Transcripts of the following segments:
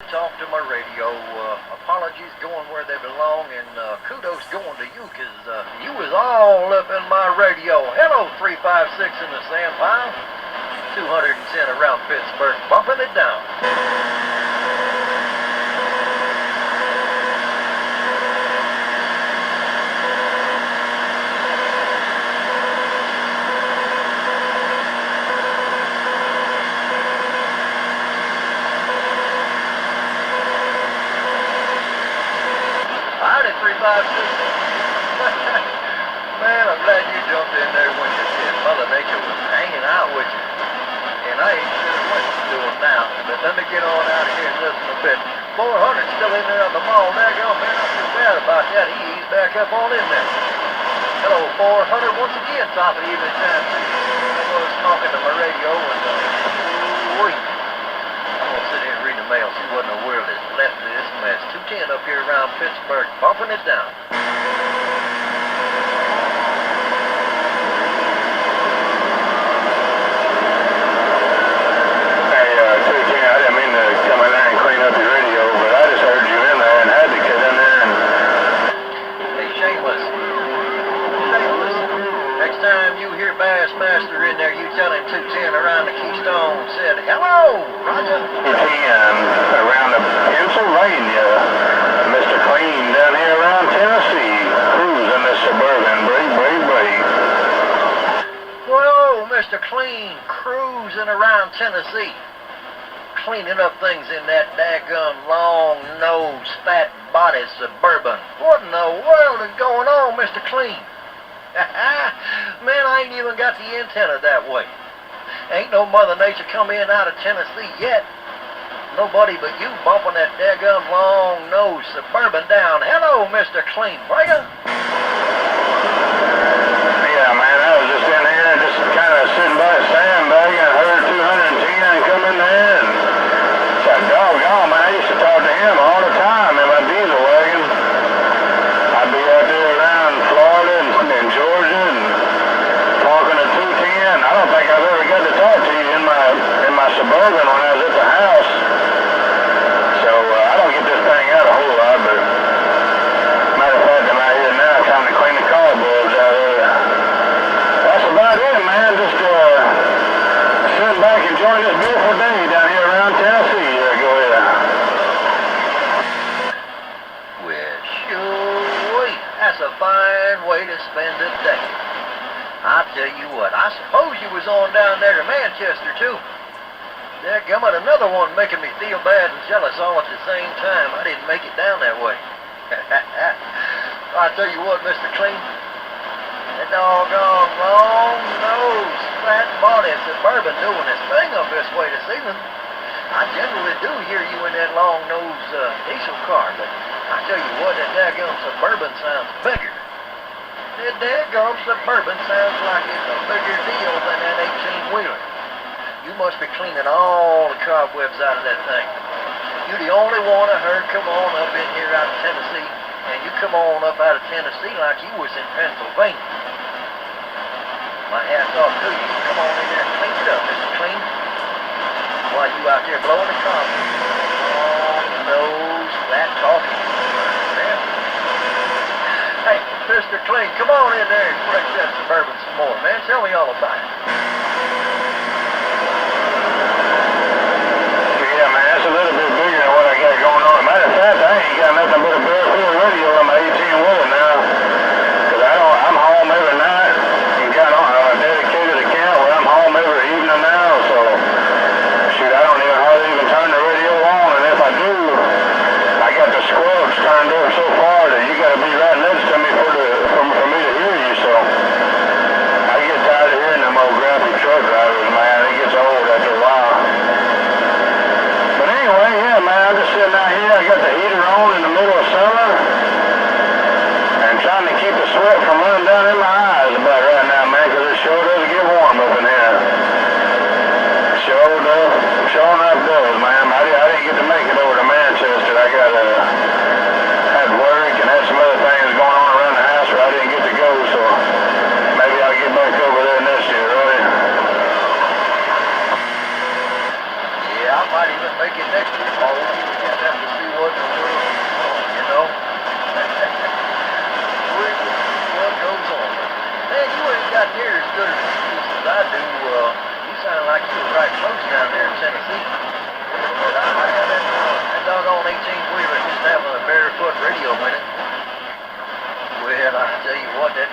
talk to my radio. Apologies going where they belong, and kudos going to you, because you was all up in my radio. Hello, 356 in the sandpile. 210 around Pittsburgh, bumping it down. Howdy, 356. Man, I'm glad you jumped in there when you did. Mother Nature was hanging out with you. And I ain't sure what she's doing now. But let me get on out of here in just a bit. 400's still in there on the mall. Daggone, man, I feel bad about that. He eased back up on in there. Hello, 400, once again, top of the evening time. I was talking to my radio and, I'm gonna sit here and read the mail, see what in the world is left of this mess. 210 up here around Pittsburgh, bumping it down. Bassmaster in there, you tell him 210 around the Keystone said, hello, Roger. 210 around the Pennsylvania, Mr. Clean down here around Tennessee, cruising this Suburban, break. Whoa, Mr. Clean, cruising around Tennessee, cleaning up things in that daggum long-nosed, fat-bodied Suburban. What in the world is going on, Mr. Clean? Man, I ain't even got the antenna that way. Ain't no Mother Nature come in out of Tennessee yet. Nobody but you bumping that daggum long-nosed Suburban down. Hello, Mr. Clean Breaker. Yeah, man, I was just in here just kind of sitting by a sandbag and heard 210 come in there. And it's like, doggone, man, I used to talk to him all the time in my diesel wagon. I'd be out there around Florida and Georgia and talking to 210. I don't think I've ever got to talk to you in my Suburban when I was at the house. So I don't get this thing out a whole lot, but matter of fact, I'm out here now trying to clean the cobwebs out of there. That's about it, man. Just sitting back and enjoying this beautiful day down here around Tennessee. Go ahead. Well, sure, that's a fine way to spend a day. I'll tell you what, I suppose you was on down there to Manchester, too. Dadgummit, another one making me feel bad and jealous all at the same time. I didn't make it down that way. I'll tell you what, Mr. Clean, that doggone long-nosed, fat-bodied Suburban doing this thing up this way this evening. I generally do hear you in that long-nosed diesel car, but I tell you what, that daggone Suburban sounds bigger. That daggone Suburban sounds like it's a bigger deal than that 18-wheeler. You must be cleaning all the cobwebs out of that thing. You're the only one I heard come on up in here out of Tennessee, and you come on up out of Tennessee like you was in Pennsylvania. My hat's off to you. Come on in there and clean it up, Mr. Clean. While you out there blowing the cobwebs. Long-nosed, fat-talking. Hey, Mr. Clean, come on in there and flex that Suburban some more, man. Tell me all about it. Yeah, man, that's a little bit bigger than what I got going on. Matter of fact, I ain't got nothing but a barefoot radio on my 18-wheeler now. Because I'm home every night and got on a dedicated account where I'm home every evening now. So, shoot, I don't even hardly even turn the radio on. And if I do, I got the squelch turned up so far that you got to be right next to me for me to hear you. So I get tired of hearing them old graphic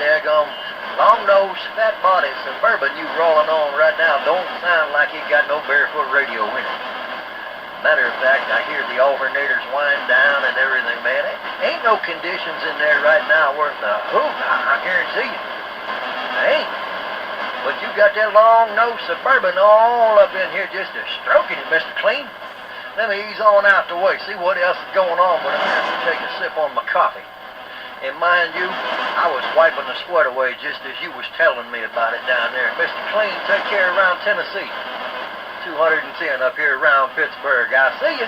daggum long-nosed, fat-bodied Suburban you rolling on right now don't sound like it got no barefoot radio in it. Matter of fact, I hear the alternators wind down and everything, man. Ain't no conditions in there right now worth a hoot, I guarantee you. Ain't. But you got that long-nosed Suburban all up in here just a stroking it, Mr. Clean. Let me ease on out the way, see what else is going on when I'm here to take a sip on my coffee. And mind you, I was wiping the sweat away just as you was telling me about it down there. Mr. Clean, take care around Tennessee. 210 up here around Pittsburgh. I see you.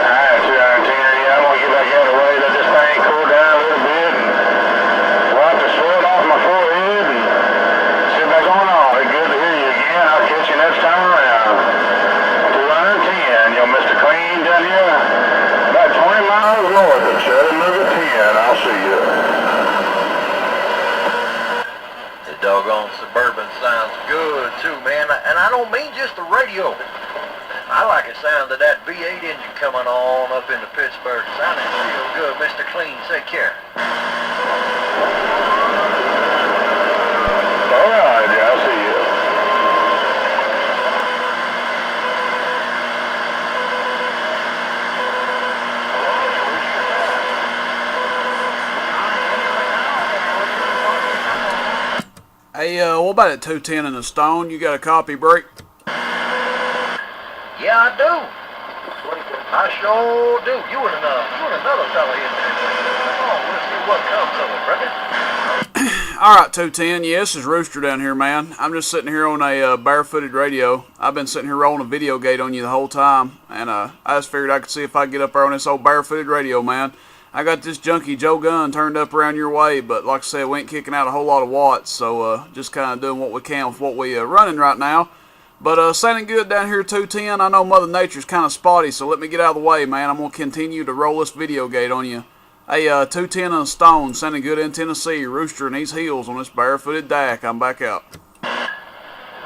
Alright, 210. Yeah, I'm gonna get back out of the way. Let this thing cool down a little bit and wipe the sweat off my forehead and sit back on. It's good to hear you again. I'll catch you next time around. 210. Yo, Mr. Clean down here. About 20 miles north of Chattanooga 10. I'll see you. Doggone Suburban sounds good too, man, and I don't mean just the radio. I like the sound of that V8 engine coming on up into Pittsburgh. Sounding real good. Mr. Clean, take care. All right, yeah, I'll see you. Hey, what about that 210 in the Stone? You got a copy break? Yeah, I do. I sure do. You and another fella in there. Oh, let's see what comes of it, brother. Alright, 210. Yeah, this is Rooster down here, man. I'm just sitting here on a barefooted radio. I've been sitting here rolling a video gate on you the whole time. And I just figured I could see if I could get up there on this old barefooted radio, man. I got this junky Joe gun turned up around your way, but like I said, we ain't kicking out a whole lot of watts, so just kind of doing what we can with what we running right now. But sounding good down here, 210. I know Mother Nature's kind of spotty, so let me get out of the way, man. I'm going to continue to roll this video gate on you. Hey, 210 and a Stone, sounding good in Tennessee. Rooster in these hills on this barefooted DAC. I'm back out.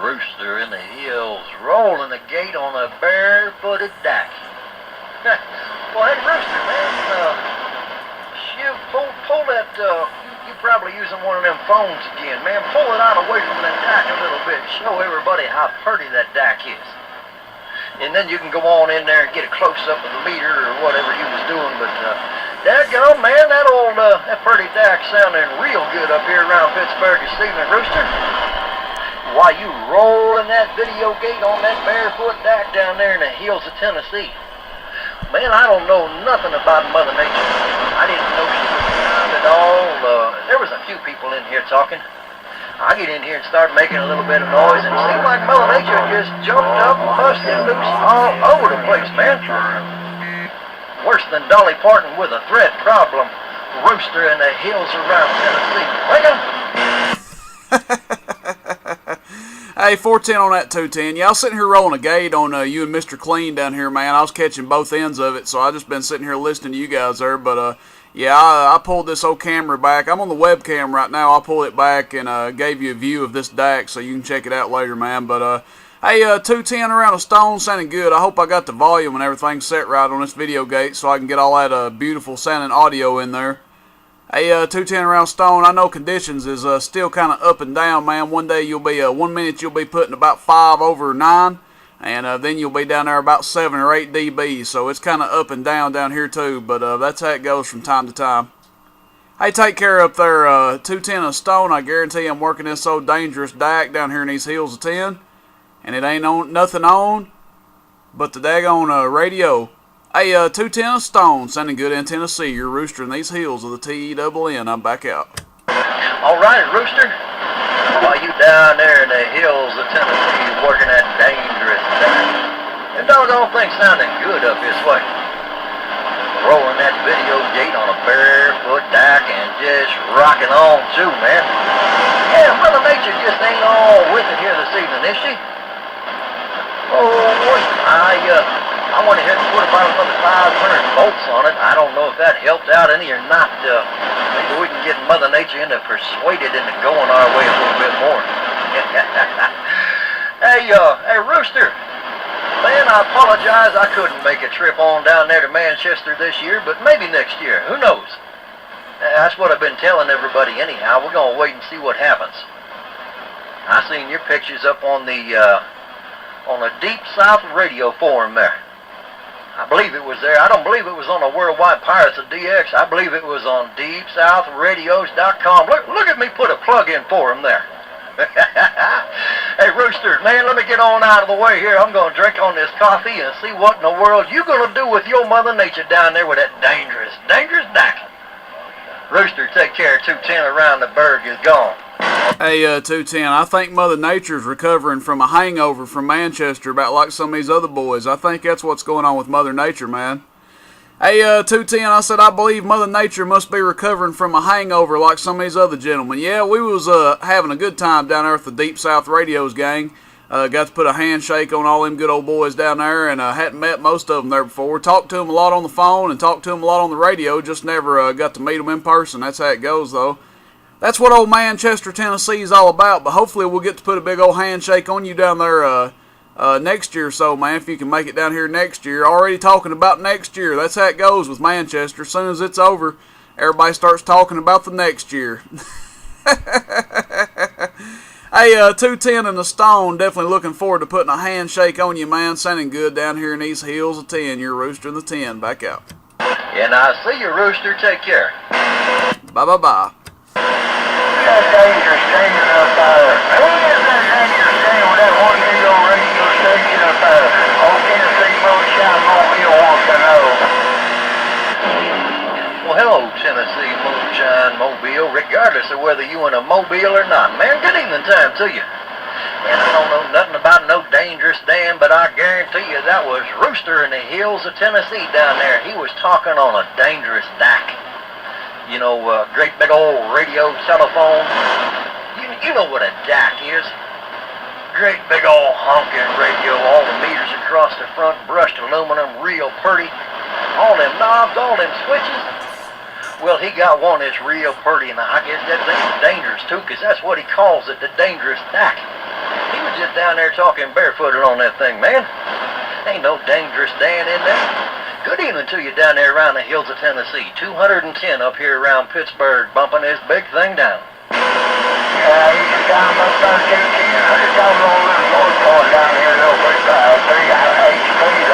Rooster in the hills, rolling the gate on a barefooted DAC. Well, hey, Rooster, man, shoot, pull that, you probably using one of them phones again, man. Pull it out away from that DAC a little bit. Show everybody how pretty that DAC is. And then you can go on in there and get a close-up of the meter or whatever you was doing. But, daggone, man, that pretty DAC sounding real good up here around Pittsburgh this evening, Rooster. Why, you rolling that video gate on that barefoot DAC down there in the hills of Tennessee. Man, I don't know nothing about Mother Nature. I didn't know she was around at all. There was a few people in here talking. I get in here and start making a little bit of noise, and it seemed like Mother Nature just jumped up, busted loose all over the place, man. Worse than Dolly Parton with a thread problem. Rooster in the hills around Tennessee. Wake up! Hey, 410 on that 210. Yeah, I was sitting here rolling a gate on you and Mr. Clean down here, man. I was catching both ends of it, so I just been sitting here listening to you guys there. But, yeah, I pulled this old camera back. I'm on the webcam right now. I'll pull it back and gave you a view of this DAC so you can check it out later, man. But, hey, 210 around a Stone sounding good. I hope I got the volume and everything set right on this video gate so I can get all that beautiful sounding audio in there. Hey, 210 around Stone, I know conditions is still kind of up and down, man. One day you'll be, 1 minute you'll be putting about 5 over 9, and then you'll be down there about 7 or 8 dB, so it's kind of up and down here too, but that's how it goes from time to time. Hey, take care up there, 210 a Stone. I guarantee I'm working this old dangerous DAC down here in these hills of 10, and it ain't on nothing on but the daggone radio. Hey, 210 Stone, sounding good in Tennessee. You're Rooster in these hills of the TENN. I'm back out. All right, Rooster. While you down there in the hills of Tennessee working that dangerous DAC, the doggone thing sounding good up this way. Rolling that video gate on a barefoot DAC and just rocking on too, man. Yeah, Mother Nature just ain't all with it here this evening, is she? Oh, boy, I went ahead and put about another 500 volts on it. I don't know if that helped out any or not. Maybe we can get Mother Nature persuaded into going our way a little bit more. Hey, Rooster. Man, I apologize I couldn't make a trip on down there to Manchester this year, but maybe next year. Who knows? That's what I've been telling everybody anyhow. We're going to wait and see what happens. I seen your pictures up on the Deep South Radio forum there. I believe it was there. I don't believe it was on the Worldwide Pirates of DX. I believe it was on DeepSouthRadios.com. Look at me put a plug in for him there. Hey, Rooster, man, let me get on out of the way here. I'm going to drink on this coffee and see what in the world you going to do with your Mother Nature down there with that dangerous Dak. Rooster, take care. 210 around the berg is gone. Hey, 210, I think Mother Nature's recovering from a hangover from Manchester about like some of these other boys. I think that's what's going on with Mother Nature, man. Hey, 210, I said I believe Mother Nature must be recovering from a hangover like some of these other gentlemen. Yeah, we was having a good time down there with the Deep South Radios gang. Got to put a handshake on all them good old boys down there, and hadn't met most of them there before. Talked to them a lot on the phone and talked to them a lot on the radio, just never got to meet them in person. That's how it goes, though. That's what old Manchester, Tennessee is all about, but hopefully we'll get to put a big old handshake on you down there next year or so, man, if you can make it down here next year. Already talking about next year. That's how it goes with Manchester. As soon as it's over, everybody starts talking about the next year. Hey, 210 and the Stone, definitely looking forward to putting a handshake on you, man. Sounding good down here in these hills of 10. You're Rooster in the 10. Back out. Yeah, now, see you, Rooster. Take care. Bye-bye-bye. That dangerous thing up there. Who is that dangerous thing with that one big old radio station up there? Old Tennessee Moonshine Mobile wants to know. Well, hello, Tennessee Moonshine Mobile, regardless of whether you in a mobile or not. Man, good evening time to you. And I don't know nothing about no Dangerous Dan, but I guarantee you that was Rooster in the hills of Tennessee down there. He was talking on a dangerous Dak. You know, great big old radio telephone. You know what a DAC is. Great big old honking radio, all the meters across the front, brushed aluminum, real pretty. All them knobs, all them switches. Well, he got one that's real pretty, and I guess that thing's dangerous too, because that's what he calls it, the dangerous DAC. He was just down there talking barefooted on that thing, man. Ain't no Dangerous Dan in there. Good evening to you down there around the hills of Tennessee. 210 up here around Pittsburgh, bumping this big thing down. Yeah, you can down up there 210. I just got a little North Point down here real quick. 3 HPs